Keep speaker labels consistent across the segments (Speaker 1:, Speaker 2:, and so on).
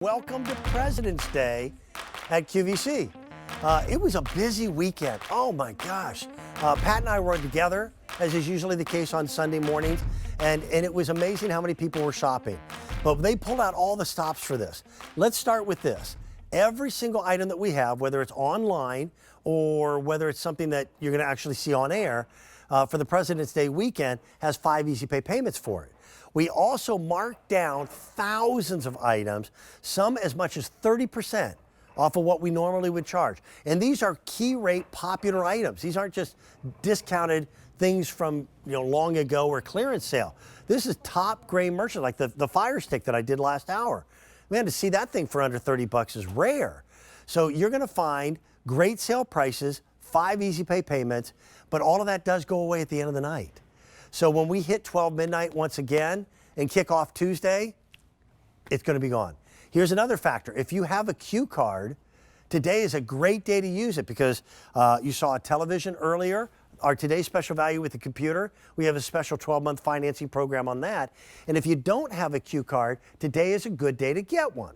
Speaker 1: Welcome to President's Day at QVC. It was a busy weekend. Oh my gosh. Pat and I were together, as is usually the case on Sunday mornings, and it was amazing how many people were shopping. But they pulled out all the stops for this. Let's start with this. Every single item that we have, whether it's online or whether it's something that you're going to actually see on air for the President's Day weekend, has 5 easy pay payments for it. We also marked down thousands of items, some as much as 30% off of what we normally would charge. And these are key rate popular items. These aren't just discounted things from long ago or clearance sale. This is top grade merchandise, like the Fire Stick that I did last hour. Man, to see that thing for under 30 bucks is rare. So you're gonna find great sale prices, 5 easy pay payments, but all of that does go away at the end of the night. So when we hit 12 midnight once again and kick off Tuesday, it's going to be gone. Here's another factor. If you have a Q card, today is a great day to use it because you saw a television earlier. Our today's special value with the computer, we have a special 12-month financing program on that. And if you don't have a Q card, today is a good day to get one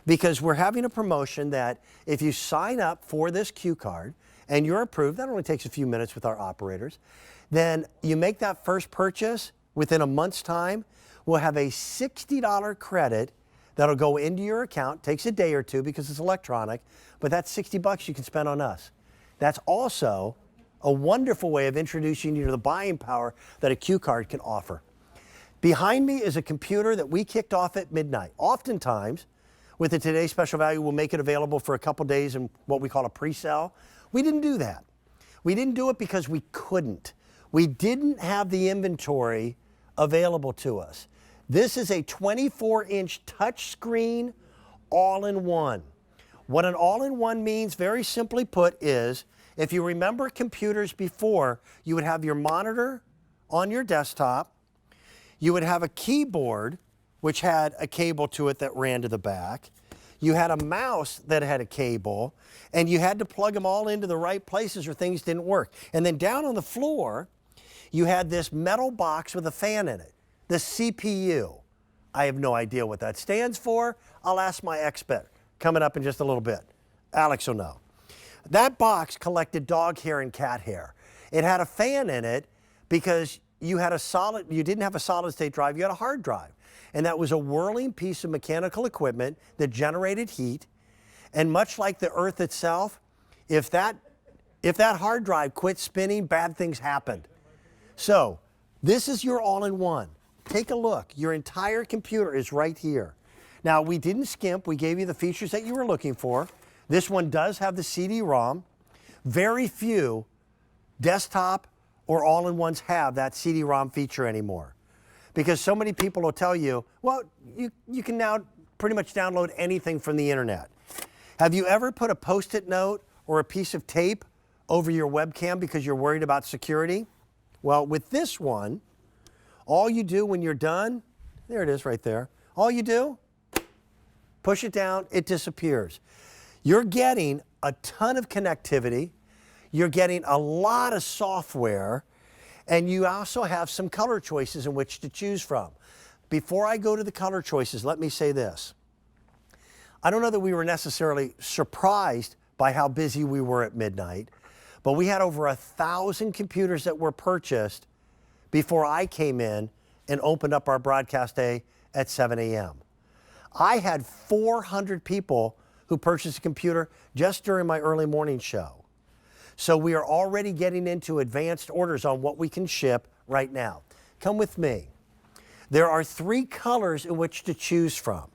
Speaker 1: because we're having a promotion that if you sign up for this Q card and you're approved, that only takes a few minutes with our operators, then you make that first purchase within a month's time, we'll have a $60 credit that'll go into your account. Takes a day or two because it's electronic, but that's 60 bucks you can spend on us. That's also a wonderful way of introducing you to the buying power that a Q card can offer. Behind me is a computer that we kicked off at midnight. Oftentimes, with the Today's Special Value, we'll make it available for a couple days in what we call a pre-sale. We didn't do that. We didn't do it because we couldn't. We didn't have the inventory available to us. This is a 24-inch touchscreen all-in-one. What an all-in-one means, very simply put, is if you remember computers before, you would have your monitor on your desktop, you would have a keyboard which had a cable to it that ran to the back, you had a mouse that had a cable, and you had to plug them all into the right places or things didn't work. And then down on the floor, you had this metal box with a fan in it, the CPU. I have no idea what that stands for. I'll ask my expert coming up in just a little bit. Alex will know. That box collected dog hair and cat hair. It had a fan in it because you didn't have a solid state drive, you had a hard drive. And that was a whirling piece of mechanical equipment that generated heat. And much like the Earth itself, if that hard drive quit spinning, bad things happened. So this is your all-in-one. Take a look. Your entire computer is right here. Now, we didn't skimp. We gave you the features that you were looking for. This one does have the CD-ROM. Very few desktop or all-in-ones have that CD-ROM feature anymore because so many people will tell you, well, you can now pretty much download anything from the internet. Have you ever put a Post-it note or a piece of tape over your webcam because you're worried about security? Well, with this one, all you do when you're done, there it is right there. All you do, push it down, it disappears. You're getting a ton of connectivity, you're getting a lot of software, and you also have some color choices in which to choose from. Before I go to the color choices, let me say this. I don't know that we were necessarily surprised by how busy we were at midnight, but we had over 1,000 computers that were purchased before I came in and opened up our broadcast day at 7 a.m. I had 400 people who purchased a computer just during my early morning show. So we are already getting into advanced orders on what we can ship right now. Come with me. There are 3 colors in which to choose from.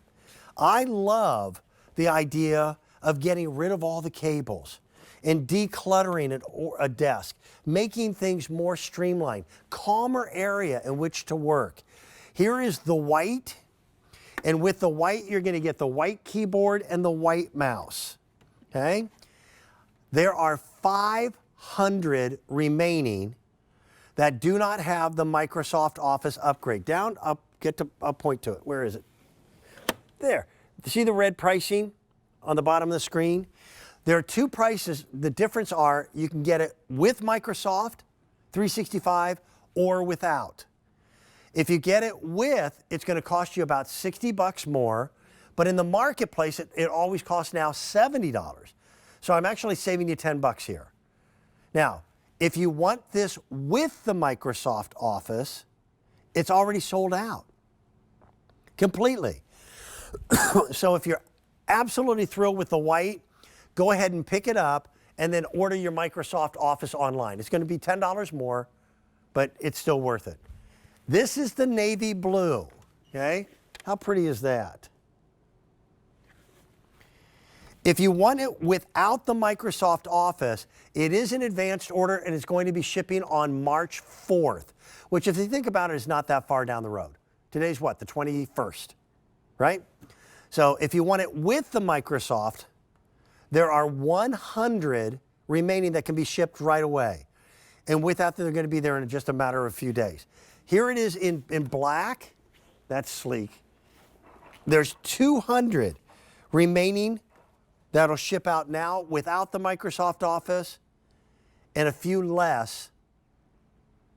Speaker 1: I love the idea of getting rid of all the cables and decluttering a desk, making things more streamlined, calmer area in which to work. Here is the white, and with the white, you're going to get the white keyboard and the white mouse, okay? There are 500 remaining that do not have the Microsoft Office upgrade. Down, up, I'll point to it. Where is it? There. See the red pricing on the bottom of the screen? There are 2 prices. The difference are you can get it with Microsoft 365 or without. If you get it with, it's going to cost you about 60 bucks more, But in the marketplace, it always costs now $70. So I'm actually saving you 10 bucks here. Now, if you want this with the Microsoft Office, it's already sold out completely. So if you're absolutely thrilled with the white, go ahead and pick it up and then order your Microsoft Office online. It's going to be $10 more, but it's still worth it. This is the navy blue, okay? How pretty is that? If you want it without the Microsoft Office, it is an advanced order and it's going to be shipping on March 4th, which if you think about it is not that far down the road. Today's what, the 21st, right? So if you want it with the Microsoft, there are 100 remaining that can be shipped right away. And with that, they're going to be there in just a matter of a few days. Here it is in black. That's sleek. There's 200 remaining that'll ship out now without the Microsoft Office, and a few less.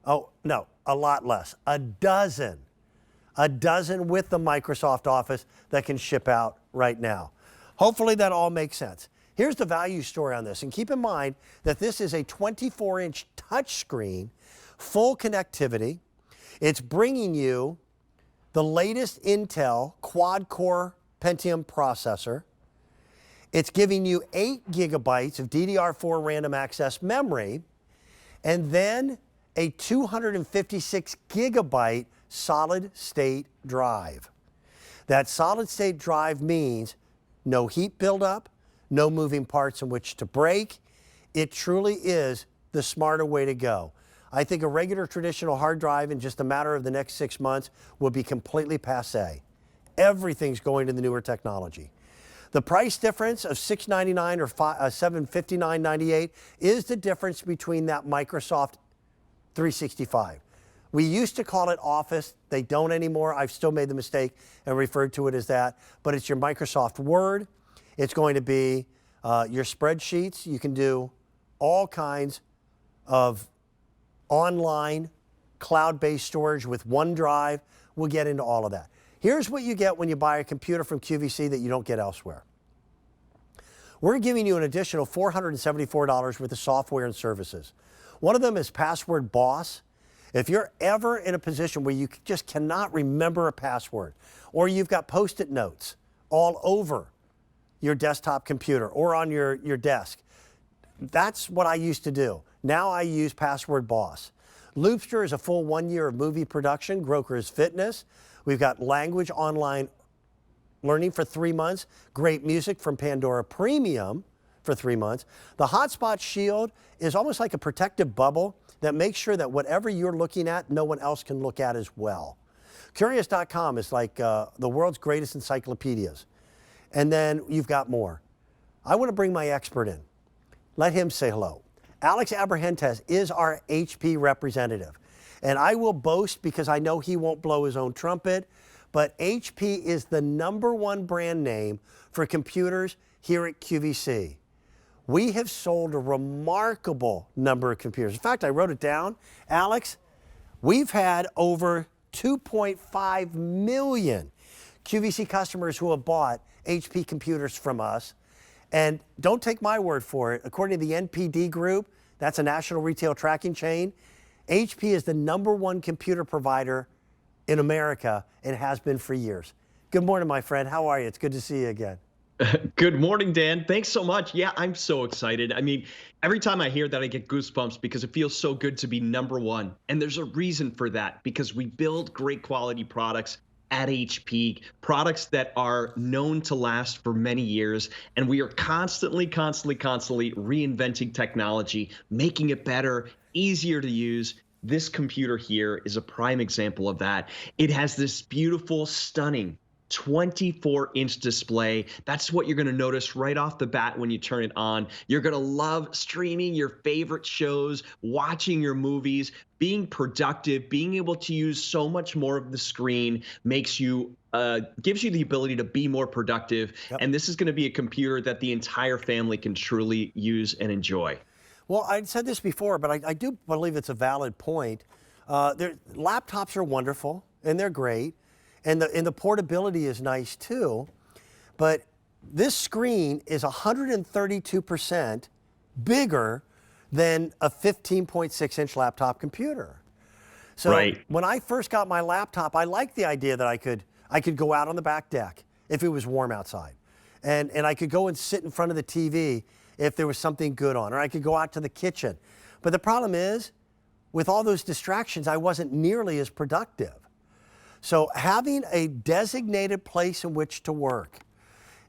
Speaker 1: Oh, no, a lot less. A dozen with the Microsoft Office that can ship out right now. Hopefully that all makes sense. Here's the value story on this, and keep in mind that this is a 24-inch touchscreen, full connectivity. It's bringing you the latest Intel quad-core Pentium processor. It's giving you 8 gigabytes of DDR4 random access memory, and then a 256 gigabyte solid-state drive. That solid-state drive means no heat buildup, no moving parts in which to break. It truly is the smarter way to go. I think a regular traditional hard drive in just a matter of the next 6 months will be completely passé. Everything's going to the newer technology. The price difference of $699 or $759.98 is the difference between that Microsoft 365. We used to call it Office. They don't anymore. I've still made the mistake and referred to it as that. But it's your Microsoft Word. It's going to be your spreadsheets. You can do all kinds of online cloud-based storage with OneDrive. We'll get into all of that. Here's what you get when you buy a computer from QVC that you don't get elsewhere. We're giving you an additional $474 worth of software and services. One of them is Password Boss. If you're ever in a position where you just cannot remember a password, or you've got Post-it notes all over your desktop computer or on your desk, that's what I used to do. Now I use Password Boss. Loopster is a full 1 year of movie production. Groker is fitness. We've got language online learning for 3 months. Great music from Pandora Premium for 3 months. The Hotspot Shield is almost like a protective bubble that makes sure that whatever you're looking at, no one else can look at as well. Curious.com is like the world's greatest encyclopedias. And then you've got more. I want to bring my expert in. Let him say hello. Alex Abrahentes is our HP representative. And I will boast because I know he won't blow his own trumpet, but HP is the #1 brand name for computers here at QVC. We have sold a remarkable number of computers. In fact, I wrote it down. Alex, we've had over 2.5 million QVC customers who have bought HP computers from us. And don't take my word for it. According to the NPD Group, that's a national retail tracking chain, HP is the #1 computer provider in America and has been for years. Good morning, my friend. How are you? It's good to see you again.
Speaker 2: Good morning, Dan. Thanks so much. Yeah, I'm so excited. I mean, every time I hear that, I get goosebumps because it feels so good to be #1. And there's a reason for that, because we build great quality products at HP, products that are known to last for many years. And we are constantly reinventing technology, making it better, easier to use. This computer here is a prime example of that. It has this beautiful, stunning 24-inch display. That's what you're going to notice right off the bat when you turn it on. You're going to love streaming your favorite shows, watching your movies, being productive, being able to use so much more of the screen makes you gives you the ability to be more productive. Yep. And this is going to be a computer that the entire family can truly use and enjoy.
Speaker 1: Well, I said this before, but I do believe it's a valid point. Laptops are wonderful and they're great. And the portability is nice too. but this screen is 132% bigger than a 15.6-inch laptop computer. So
Speaker 2: Right.
Speaker 1: when I first got my laptop, I liked the idea that I could go out on the back deck if it was warm outside. And I could go and sit in front of the TV if there was something good on, or I could go out to the kitchen. But the problem is, with all those distractions, I wasn't nearly as productive. So having a designated place in which to work,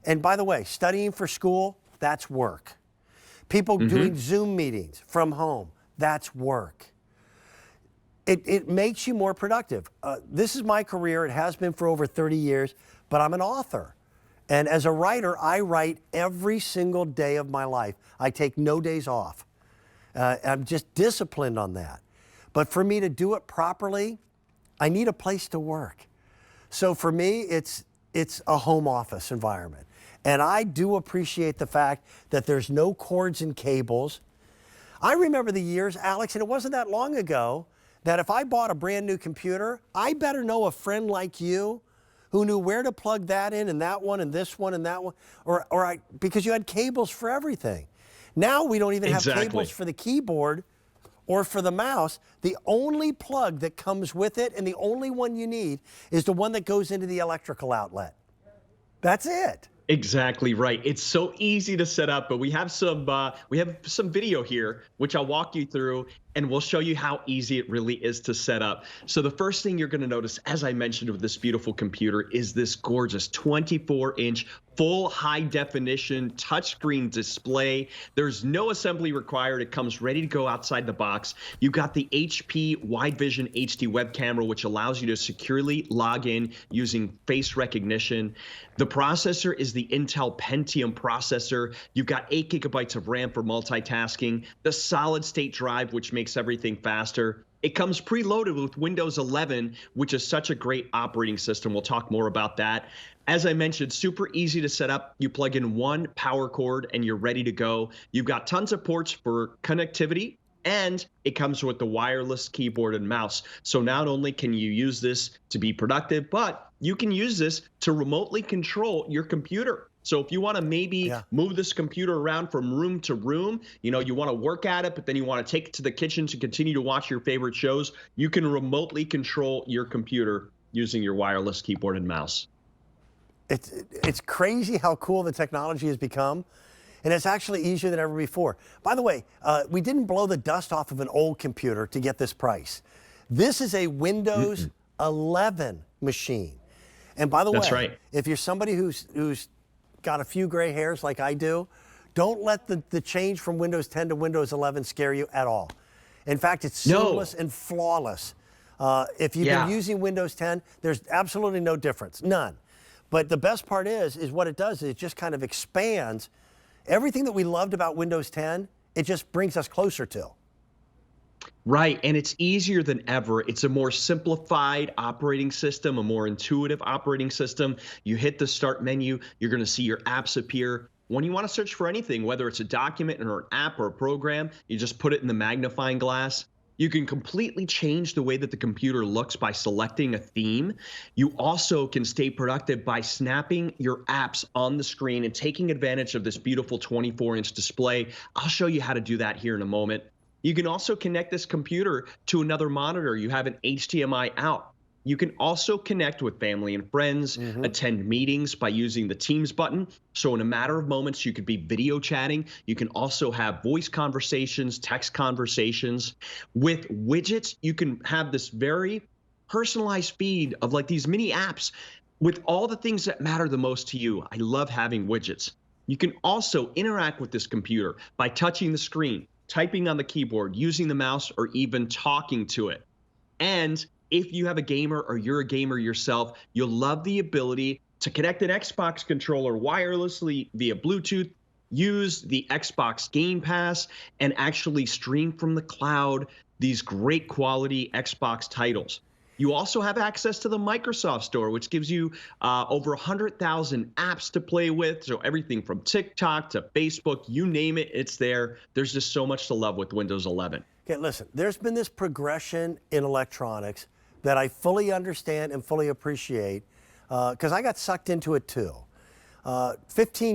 Speaker 1: and by the way, studying for school, that's work. People doing Zoom meetings from home, that's work. It makes you more productive. This is my career. It has been for over 30 years, but I'm an author. And as a writer, I write every single day of my life. I take no days off. I'm just disciplined on that. But for me to do it properly, I need a place to work. So for me, it's a home office environment. And I do appreciate the fact that there's no cords and cables. I remember the years, Alex, and it wasn't that long ago, that if I bought a brand new computer, I better know a friend like you who knew where to plug that in and that one and this one and that one, because you had cables for everything. Now we don't even have cables for the keyboard or for the mouse. The only plug that comes with it and the only one you need is the one that goes into the electrical outlet. That's it.
Speaker 2: Exactly right. It's so easy to set up, but we have some video here, which I'll walk you through, and we'll show you how easy it really is to set up. So the first thing you're going to notice, as I mentioned with this beautiful computer, is this gorgeous 24-inch full high-definition touchscreen display. There's no assembly required. It comes ready to go outside the box. You've got the HP Wide Vision HD web camera, which allows you to securely log in using face recognition. The processor is the Intel Pentium processor. You've got 8 gigabytes of RAM for multitasking. The solid-state drive, which makes everything faster. It comes preloaded with Windows 11, which is such a great operating system. We'll talk more about that. As I mentioned, super easy to set up. You plug in one power cord and you're ready to go. You've got tons of ports for connectivity, and it comes with the wireless keyboard and mouse. So not only can you use this to be productive, but you can use this to remotely control your computer. So if you want to maybe move this computer around from room to room, you want to work at it, but then you want to take it to the kitchen to continue to watch your favorite shows, you can remotely control your computer using your wireless keyboard and mouse.
Speaker 1: It's crazy how cool the technology has become, and it's actually easier than ever before. By the way, we didn't blow the dust off of an old computer to get this price. This is a Windows 11 machine. And by the way, if you're somebody who's got a few gray hairs like I do, don't let the change from Windows 10 to Windows 11 scare you at all. In fact, it's seamless and flawless. If you've been using Windows 10, there's absolutely no difference, none. But the best part is what it does is it just kind of expands everything that we loved about Windows 10. It just brings us closer to.
Speaker 2: Right, and it's easier than ever. It's a more simplified operating system, a more intuitive operating system. You hit the start menu, you're going to see your apps appear. When you want to search for anything, whether it's a document or an app or a program, you just put it in the magnifying glass. You can completely change the way that the computer looks by selecting a theme. You also can stay productive by snapping your apps on the screen and taking advantage of this beautiful 24-inch display. I'll show you how to do that here in a moment. You can also connect this computer to another monitor. You have an HDMI out. You can also connect with family and friends, attend meetings by using the Teams button. So in a matter of moments, you could be video chatting. You can also have voice conversations, text conversations. With widgets, you can have this very personalized feed of like these mini apps with all the things that matter the most to you. I love having widgets. You can also interact with this computer by touching the screen, typing on the keyboard, using the mouse, or even talking to it. And if you have a gamer or you're a gamer yourself, you'll love the ability to connect an Xbox controller wirelessly via Bluetooth, use the Xbox Game Pass, and actually stream from the cloud these great quality Xbox titles. You also have access to the Microsoft Store, which gives you over 100,000 apps to play with. So everything from TikTok to Facebook, you name it, it's there. There's just so much to love with Windows 11.
Speaker 1: Okay, listen, there's been this progression in electronics that I fully understand and fully appreciate because I got sucked into it too. 15